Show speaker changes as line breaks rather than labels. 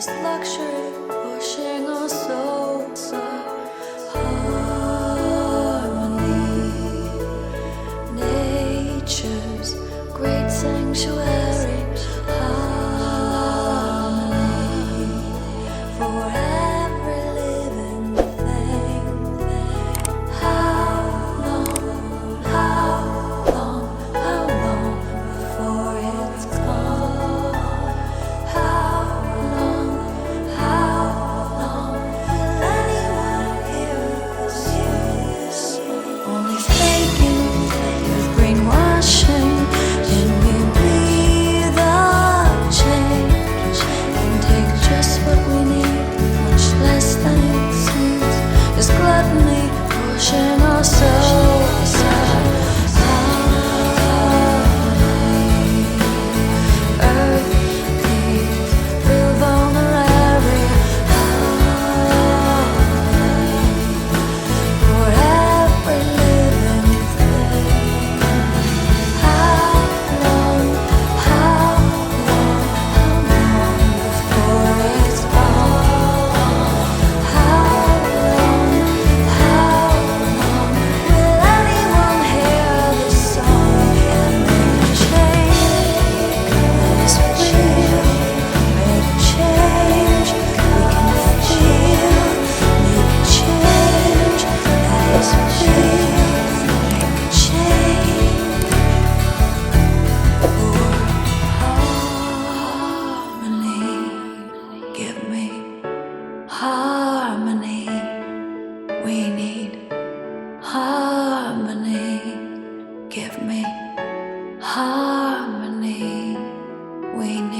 this luxury pushing our souls up. Harmony, nature's great sanctuary. Harmony for every living thing. How long before it's gone? How long will anyone hear this song? Only faking with brainwashing. Can we be the change and take just what we need, much less than it seems? Is gluttony pushing our souls out? Harmony, earth, peace, real vulnerary. Harmony for every living thing. How long before it's gone? How long will anyone hear this song? And make a change that is real. Make a change we can feel. Make a change that is real. Make a change for harmony. Give me harmony. We need harmony. Give me harmony. We need